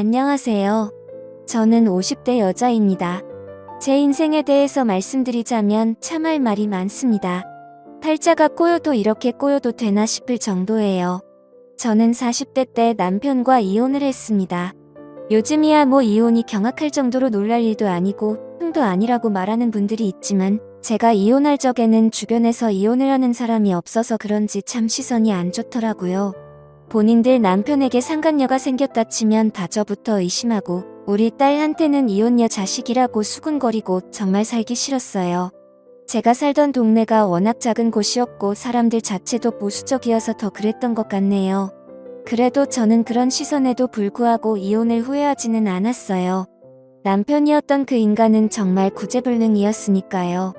안녕하세요. 저는 50대 여자입니다. 제 인생에 대해서 말씀드리자면 참 할 말이 많습니다. 팔자가 꼬여도 이렇게 꼬여도 되나 싶을 정도예요. 저는 40대 때 남편과 이혼을 했습니다. 요즘이야 뭐 이혼이 경악할 정도로 놀랄 일도 아니고 흠도 아니라고 말하는 분들이 있지만 제가 이혼할 적에는 주변에서 이혼을 하는 사람이 없어서 그런지 참 시선이 안 좋더라고요. 본인들 남편에게 상간녀가 생겼다 치면 다저부터 의심하고 우리 딸한테는 이혼녀 자식이라고 수군거리고 정말 살기 싫었어요. 제가 살던 동네가 워낙 작은 곳이었고 사람들 자체도 보수적이어서 더 그랬던 것 같네요. 그래도 저는 그런 시선에도 불구하고 이혼을 후회하지는 않았어요. 남편이었던 그 인간은 정말 구제불능이었으니까요.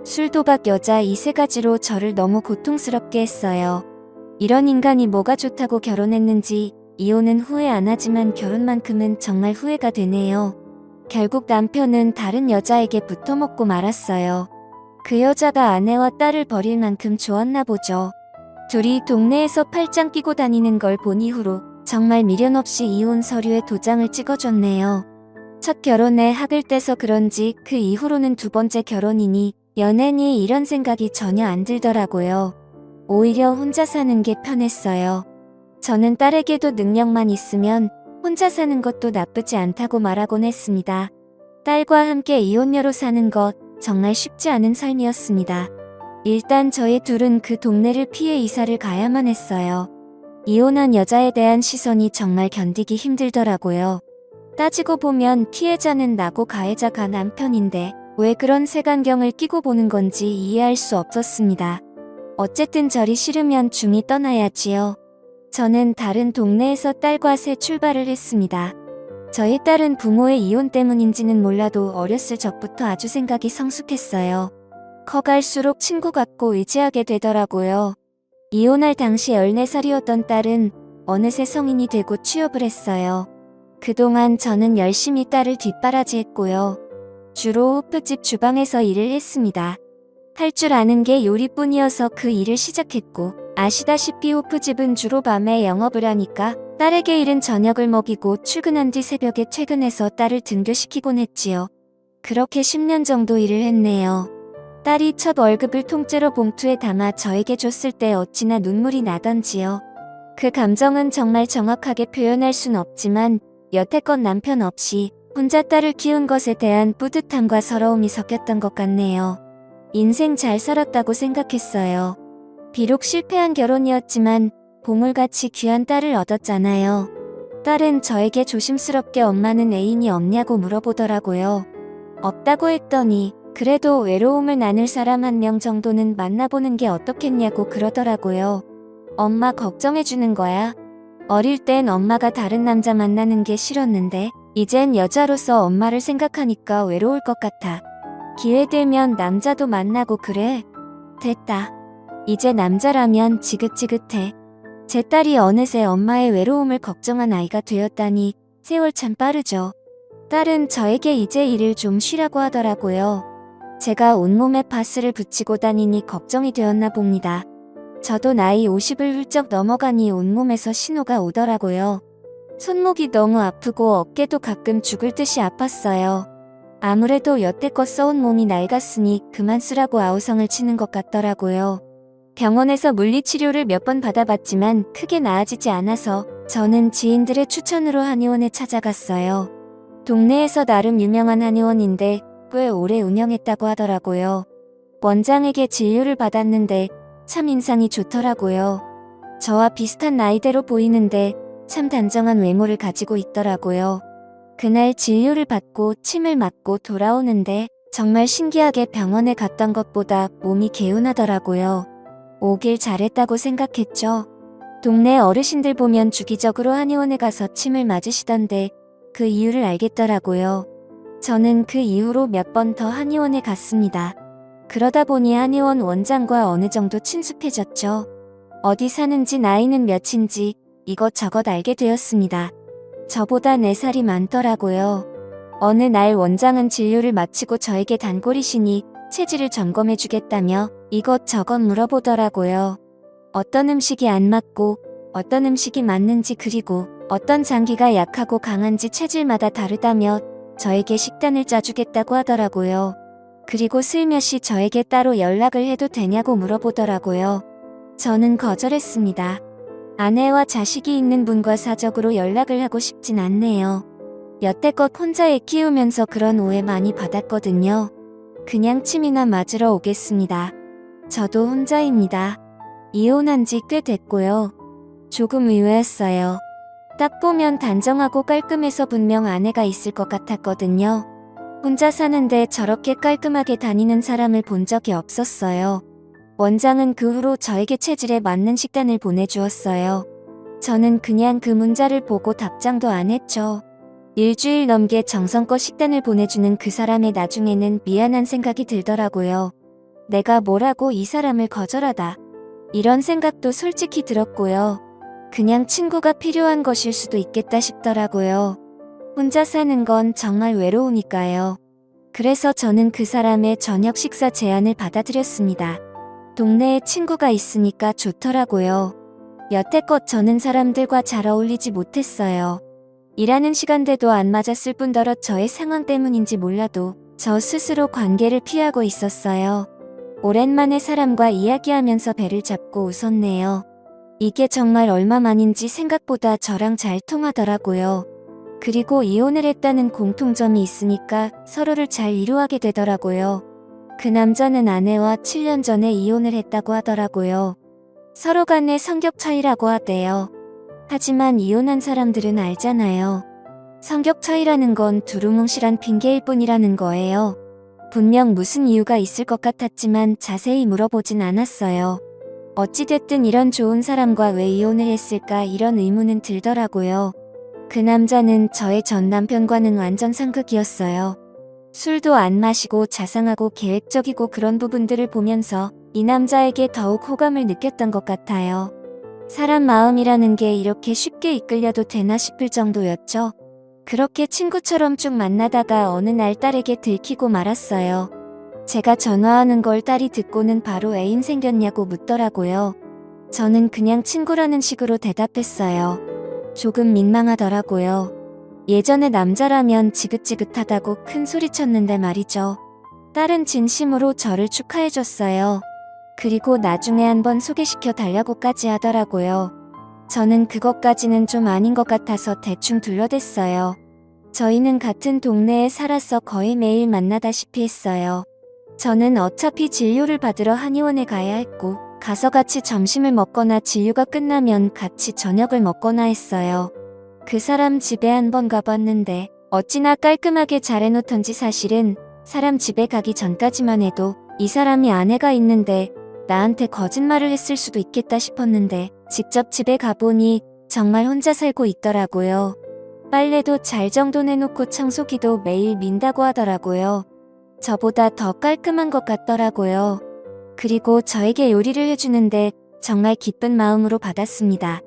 술, 도박, 여자 이 세 가지로 저를 너무 고통스럽게 했어요. 이런 인간이 뭐가 좋다고 결혼했는지 이혼은 후회 안 하지만 결혼만큼은 정말 후회가 되네요. 결국 남편은 다른 여자에게 붙어먹고 말았어요. 그 여자가 아내와 딸을 버릴 만큼 좋았나 보죠. 둘이 동네에서 팔짱 끼고 다니는 걸 본 이후로 정말 미련 없이 이혼 서류에 도장을 찍어줬네요. 첫 결혼에 학을 떼서 그런지 그 이후로는 두 번째 결혼이니 연애니 이런 생각이 전혀 안 들더라고요. 오히려 혼자 사는 게 편했어요. 저는 딸에게도 능력만 있으면 혼자 사는 것도 나쁘지 않다고 말하곤 했습니다. 딸과 함께 이혼녀로 사는 것 정말 쉽지 않은 삶이었습니다. 일단 저희 둘은 그 동네를 피해 이사를 가야만 했어요. 이혼한 여자에 대한 시선이 정말 견디기 힘들더라고요. 따지고 보면 피해자는 나고 가해자가 남편인데 왜 그런 색안경을 끼고 보는 건지 이해할 수 없었습니다. 어쨌든 저리 싫으면 중이 떠나야지요. 저는 다른 동네에서 딸과 새 출발을 했습니다. 저희 딸은 부모의 이혼 때문인지는 몰라도 어렸을 적부터 아주 생각이 성숙했어요. 커갈수록 친구 같고 의지하게 되더라고요. 이혼할 당시 14살이었던 딸은 어느새 성인이 되고 취업을 했어요. 그동안 저는 열심히 딸을 뒷바라지했고요. 주로 호프집 주방에서 일을 했습니다. 할 줄 아는 게 요리뿐이어서 그 일을 시작했고 아시다시피 호프집은 주로 밤에 영업을 하니까 딸에게 이른 저녁을 먹이고 출근한 뒤 새벽에 퇴근해서 딸을 등교시키곤 했지요. 그렇게 10년 정도 일을 했네요. 딸이 첫 월급을 통째로 봉투에 담아 저에게 줬을 때 어찌나 눈물이 나던지요. 그 감정은 정말 정확하게 표현할 순 없지만 여태껏 남편 없이 혼자 딸을 키운 것에 대한 뿌듯함과 서러움이 섞였던 것 같네요. 인생 잘 살았다고 생각했어요. 비록 실패한 결혼이었지만 보물같이 귀한 딸을 얻었잖아요. 딸은 저에게 조심스럽게 엄마는 애인이 없냐고 물어보더라고요. 없다고 했더니 그래도 외로움을 나눌 사람 한 명 정도는 만나보는 게 어떻겠냐고 그러더라고요. 엄마 걱정해주는 거야. 어릴 땐 엄마가 다른 남자 만나는 게 싫었는데 이젠 여자로서 엄마를 생각하니까 외로울 것 같아. 기회되면 남자도 만나고 그래. 됐다. 이제 남자라면 지긋지긋해. 제 딸이 어느새 엄마의 외로움을 걱정한 아이가 되었다니 세월 참 빠르죠. 딸은 저에게 이제 일을 좀 쉬라고 하더라고요. 제가 온몸에 파스를 붙이고 다니니 걱정이 되었나 봅니다. 저도 나이 50을 훌쩍 넘어가니 온몸에서 신호가 오더라고요. 손목이 너무 아프고 어깨도 가끔 죽을 듯이 아팠어요. 아무래도 여태껏 써온 몸이 낡았으니 그만 쓰라고 아우성을 치는 것 같더라고요. 병원에서 물리치료를 몇 번 받아봤지만 크게 나아지지 않아서 저는 지인들의 추천으로 한의원에 찾아갔어요. 동네에서 나름 유명한 한의원인데 꽤 오래 운영했다고 하더라고요. 원장에게 진료를 받았는데 참 인상이 좋더라고요. 저와 비슷한 나이대로 보이는데 참 단정한 외모를 가지고 있더라고요. 그날 진료를 받고 침을 맞고 돌아오는데 정말 신기하게 병원에 갔던 것보다 몸이 개운하더라고요. 오길 잘했다고 생각했죠. 동네 어르신들 보면 주기적으로 한의원에 가서 침을 맞으시던데 그 이유를 알겠더라고요. 저는 그 이후로 몇 번 더 한의원에 갔습니다. 그러다 보니 한의원 원장과 어느 정도 친숙해졌죠. 어디 사는지 나이는 몇인지 이것저것 알게 되었습니다. 저보다 4살이 많더라고요. 어느 날 원장은 진료를 마치고 저에게 단골이시니 체질을 점검해주겠다며 이것저것 물어보더라고요. 어떤 음식이 안 맞고 어떤 음식이 맞는지 그리고 어떤 장기가 약하고 강한지 체질마다 다르다며 저에게 식단을 짜주겠다고 하더라고요. 그리고 슬며시 저에게 따로 연락을 해도 되냐고 물어보더라고요. 저는 거절했습니다. 아내와 자식이 있는 분과 사적으로 연락을 하고 싶진 않네요. 여태껏 혼자 애 키우면서 그런 오해 많이 받았거든요. 그냥 침이나 맞으러 오겠습니다. 저도 혼자입니다. 이혼한 지 꽤 됐고요. 조금 의외였어요. 딱 보면 단정하고 깔끔해서 분명 아내가 있을 것 같았거든요. 혼자 사는데 저렇게 깔끔하게 다니는 사람을 본 적이 없었어요. 원장은 그 후로 저에게 체질에 맞는 식단을 보내주었어요. 저는 그냥 그 문자를 보고 답장도 안 했죠. 일주일 넘게 정성껏 식단을 보내주는 그 사람의 나중에는 미안한 생각이 들더라고요. 내가 뭐라고 이 사람을 거절하다. 이런 생각도 솔직히 들었고요. 그냥 친구가 필요한 것일 수도 있겠다 싶더라고요. 혼자 사는 건 정말 외로우니까요. 그래서 저는 그 사람의 저녁 식사 제안을 받아들였습니다. 동네에 친구가 있으니까 좋더라고요. 여태껏 저는 사람들과 잘 어울리지 못했어요. 일하는 시간대도 안 맞았을 뿐더러 저의 상황 때문인지 몰라도 저 스스로 관계를 피하고 있었어요. 오랜만에 사람과 이야기하면서 배를 잡고 웃었네요. 이게 정말 얼마만인지 생각보다 저랑 잘 통하더라고요. 그리고 이혼을 했다는 공통점이 있으니까 서로를 잘 이해하게 되더라고요. 그 남자는 아내와 7년 전에 이혼을 했다고 하더라고요. 서로 간의 성격 차이라고 하대요. 하지만 이혼한 사람들은 알잖아요. 성격 차이라는 건 두루뭉실한 핑계일 뿐이라는 거예요. 분명 무슨 이유가 있을 것 같았지만 자세히 물어보진 않았어요. 어찌됐든 이런 좋은 사람과 왜 이혼을 했을까 이런 의문은 들더라고요. 그 남자는 저의 전 남편과는 완전 상극이었어요. 술도 안 마시고 자상하고 계획적이고 그런 부분들을 보면서 이 남자에게 더욱 호감을 느꼈던 것 같아요. 사람 마음이라는 게 이렇게 쉽게 이끌려도 되나 싶을 정도였죠. 그렇게 친구처럼 쭉 만나다가 어느 날 딸에게 들키고 말았어요. 제가 전화하는 걸 딸이 듣고는 바로 애인 생겼냐고 묻더라고요. 저는 그냥 친구라는 식으로 대답했어요. 조금 민망하더라고요. 예전에 남자라면 지긋지긋하다고 큰 소리쳤는데 말이죠. 딸은 진심으로 저를 축하해줬어요. 그리고 나중에 한번 소개시켜 달라고까지 하더라고요. 저는 그것까지는 좀 아닌 것 같아서 대충 둘러댔어요. 저희는 같은 동네에 살아서 거의 매일 만나다시피 했어요. 저는 어차피 진료를 받으러 한의원에 가야 했고 가서 같이 점심을 먹거나 진료가 끝나면 같이 저녁을 먹거나 했어요. 그 사람 집에 한번 가봤는데 어찌나 깔끔하게 잘 해놓던지 사실은 사람 집에 가기 전까지만 해도 이 사람이 아내가 있는데 나한테 거짓말을 했을 수도 있겠다 싶었는데 직접 집에 가보니 정말 혼자 살고 있더라고요. 빨래도 잘 정돈해놓고 청소기도 매일 민다고 하더라고요. 저보다 더 깔끔한 것 같더라고요. 그리고 저에게 요리를 해주는데 정말 기쁜 마음으로 받았습니다.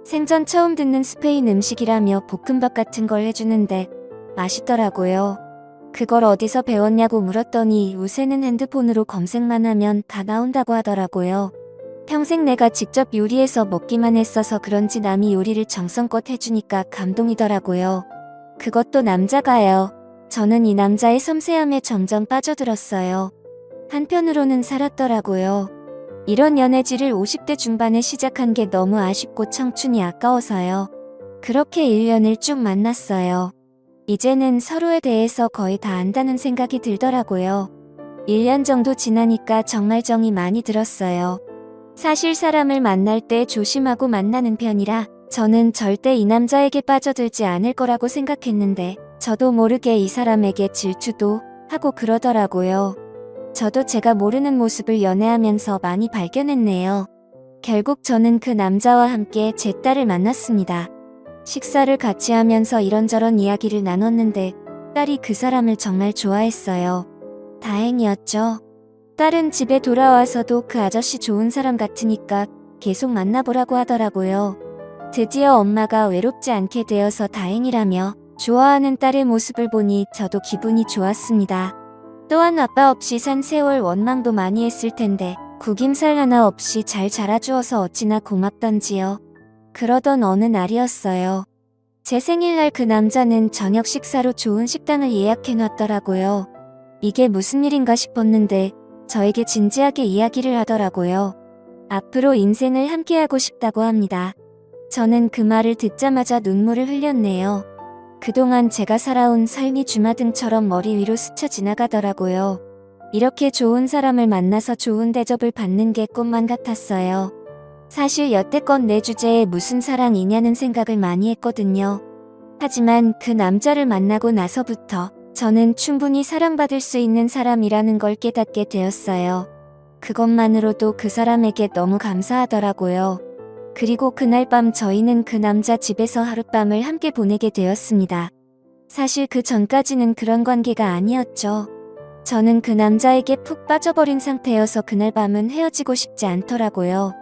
생전 처음 듣는 스페인 음식이라며 볶음밥 같은 걸 해주는데 맛있더라고요. 그걸 어디서 배웠냐고 물었더니 요새는 핸드폰으로 검색만 하면 다 나온다고 하더라고요. 평생 내가 직접 요리해서 먹기만 했어서 그런지 남이 요리를 정성껏 해주니까 감동이더라고요. 그것도 남자가요. 저는 이 남자의 섬세함에 점점 빠져들었어요. 한편으로는 살았더라고요. 이런 연애질을 50대 중반에 시작한 게 너무 아쉽고 청춘이 아까워서요. 그렇게 1년을 쭉 만났어요. 이제는 서로에 대해서 거의 다 안다는 생각이 들더라고요. 1년 정도 지나니까 정말 정이 많이 들었어요. 사실 사람을 만날 때 조심하고 만나는 편이라 저는 절대 이 남자에게 빠져들지 않을 거라고 생각했는데 저도 모르게 이 사람에게 질투도 하고 그러더라고요. 저도 제가 모르는 모습을 연애하면서 많이 발견했네요. 결국 저는 그 남자와 함께 제 딸을 만났습니다. 식사를 같이 하면서 이런저런 이야기를 나눴는데 딸이 그 사람을 정말 좋아했어요. 다행이었죠. 딸은 집에 돌아와서도 그 아저씨 좋은 사람 같으니까 계속 만나보라고 하더라고요. 드디어 엄마가 외롭지 않게 되어서 다행이라며 좋아하는 딸의 모습을 보니 저도 기분이 좋았습니다. 또한 아빠 없이 산 세월 원망도 많이 했을 텐데 구김살 하나 없이 잘 자라주어서 어찌나 고맙던지요. 그러던 어느 날이었어요. 제 생일날 그 남자는 저녁 식사로 좋은 식당을 예약해놨더라고요. 이게 무슨 일인가 싶었는데 저에게 진지하게 이야기를 하더라고요. 앞으로 인생을 함께하고 싶다고 합니다. 저는 그 말을 듣자마자 눈물을 흘렸네요. 그동안 제가 살아온 삶이 주마등처럼 머리 위로 스쳐 지나가더라고요. 이렇게 좋은 사람을 만나서 좋은 대접을 받는 게 꿈만 같았어요. 사실 여태껏 내 주제에 무슨 사랑이냐는 생각을 많이 했거든요. 하지만 그 남자를 만나고 나서부터 저는 충분히 사랑받을 수 있는 사람이라는 걸 깨닫게 되었어요. 그것만으로도 그 사람에게 너무 감사하더라고요. 그리고 그날 밤 저희는 그 남자 집에서 하룻밤을 함께 보내게 되었습니다. 사실 그 전까지는 그런 관계가 아니었죠. 저는 그 남자에게 푹 빠져버린 상태여서 그날 밤은 헤어지고 싶지 않더라고요.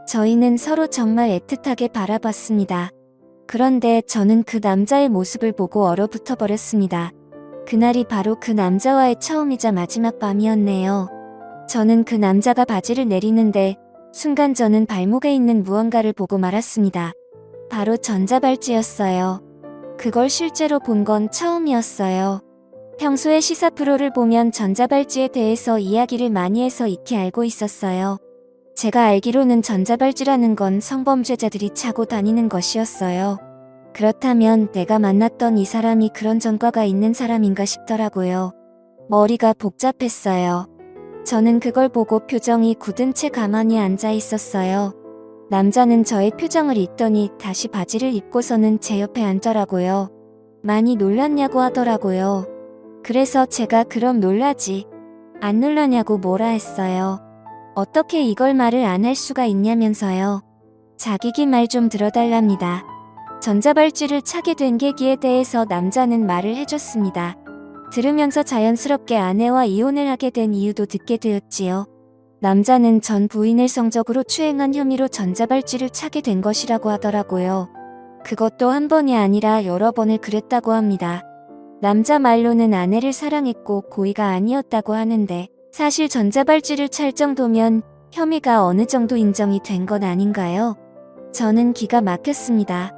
저희는 서로 정말 애틋하게 바라봤습니다. 그런데 저는 그 남자의 모습을 보고 얼어붙어 버렸습니다. 그날이 바로 그 남자와의 처음이자 마지막 밤이었네요. 저는 그 남자가 바지를 내리는데 순간 저는 발목에 있는 무언가를 보고 말았습니다. 바로 전자발찌였어요. 그걸 실제로 본 건 처음이었어요. 평소에 시사 프로를 보면 전자발찌에 대해서 이야기를 많이 해서 익히 알고 있었어요. 제가 알기로는 전자발찌라는 건 성범죄자들이 차고 다니는 것이었어요. 그렇다면 내가 만났던 이 사람이 그런 전과가 있는 사람인가 싶더라고요. 머리가 복잡했어요. 저는 그걸 보고 표정이 굳은 채 가만히 앉아 있었어요. 남자는 저의 표정을 읽더니 다시 바지를 입고서는 제 옆에 앉더라고요. 많이 놀랐냐고 하더라고요. 그래서 제가 그럼 놀라지. 안 놀라냐고 뭐라 했어요. 어떻게 이걸 말을 안 할 수가 있냐면서요. 자기기 말 좀 들어달랍니다. 전자발찌를 차게 된 계기에 대해서 남자는 말을 해줬습니다. 들으면서 자연스럽게 아내와 이혼을 하게 된 이유도 듣게 되었지요. 남자는 전 부인을 성적으로 추행한 혐의로 전자발찌를 차게 된 것이라고 하더라고요. 그것도 한 번이 아니라 여러 번을 그랬다고 합니다. 남자 말로는 아내를 사랑했고 고의가 아니었다고 하는데 사실 전자발찌를 찰 정도면 혐의가 어느 정도 인정이 된 건 아닌가요? 저는 기가 막혔습니다.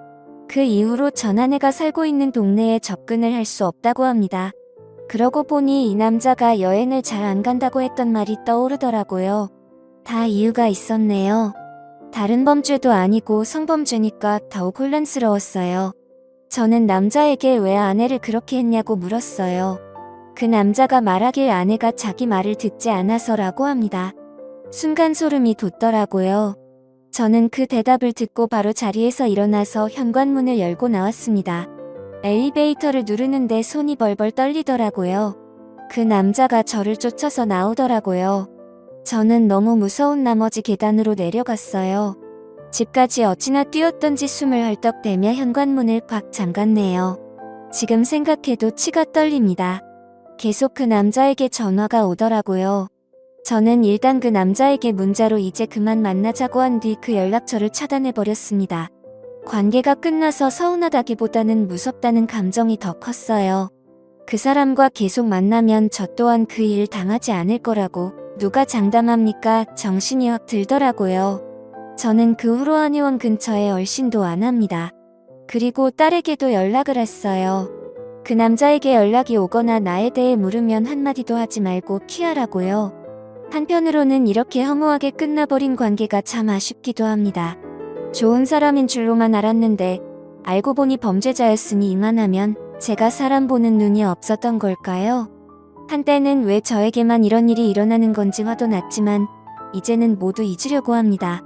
그 이후로 전 아내가 살고 있는 동네에 접근을 할 수 없다고 합니다. 그러고 보니 이 남자가 여행을 잘 안 간다고 했던 말이 떠오르더라고요. 다 이유가 있었네요. 다른 범죄도 아니고 성범죄니까 더욱 혼란스러웠어요. 저는 남자에게 왜 아내를 그렇게 했냐고 물었어요. 그 남자가 말하길 아내가 자기 말을 듣지 않아서라고 합니다. 순간 소름이 돋더라고요. 저는 그 대답을 듣고 바로 자리에서 일어나서 현관문을 열고 나왔습니다. 엘리베이터를 누르는데 손이 벌벌 떨리더라고요. 그 남자가 저를 쫓아서 나오더라고요. 저는 너무 무서운 나머지 계단으로 내려갔어요. 집까지 어찌나 뛰었던지 숨을 헐떡대며 현관문을 꽉 잠갔네요. 지금 생각해도 치가 떨립니다. 계속 그 남자에게 전화가 오더라고요. 저는 일단 그 남자에게 문자로 이제 그만 만나자고 한 뒤 그 연락처를 차단해버렸습니다. 관계가 끝나서 서운하다기보다는 무섭다는 감정이 더 컸어요. 그 사람과 계속 만나면 저 또한 그 일 당하지 않을 거라고 누가 장담합니까? 정신이 확 들더라고요. 저는 그 후로 한의원 근처에 얼씬도 안 합니다. 그리고 딸에게도 연락을 했어요. 그 남자에게 연락이 오거나 나에 대해 물으면 한마디도 하지 말고 피하라고요. 한편으로는 이렇게 허무하게 끝나버린 관계가 참 아쉽기도 합니다. 좋은 사람인 줄로만 알았는데 알고 보니 범죄자였으니 이만하면 제가 사람 보는 눈이 없었던 걸까요? 한때는 왜 저에게만 이런 일이 일어나는 건지 화도 났지만 이제는 모두 잊으려고 합니다.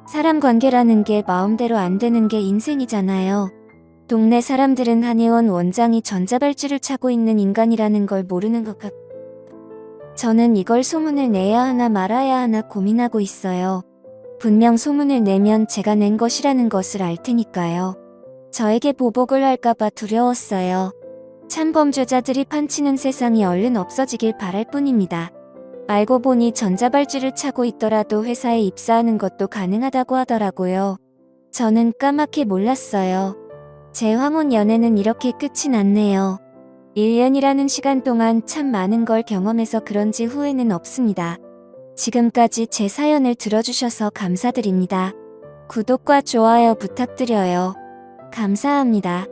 사람 관계라는 게 마음대로 안 되는 게 인생이잖아요. 동네 사람들은 한의원 원장이 전자발찌를 차고 있는 인간이라는 걸 모르는 것 같... 저는 이걸 소문을 내야 하나 말아야 하나 고민하고 있어요. 분명 소문을 내면 제가 낸 것이라는 것을 알 테니까요. 저에게 보복을 할까봐 두려웠어요. 참범죄자들이 판치는 세상이 얼른 없어지길 바랄 뿐입니다. 알고 보니 전자발찌를 차고 있더라도 회사에 입사하는 것도 가능하다고 하더라고요. 저는 까맣게 몰랐어요. 제 황혼 연애는 이렇게 끝이 났네요. 1년이라는 시간 동안 참 많은 걸 경험해서 그런지 후회는 없습니다. 지금까지 제 사연을 들어주셔서 감사드립니다. 구독과 좋아요 부탁드려요. 감사합니다.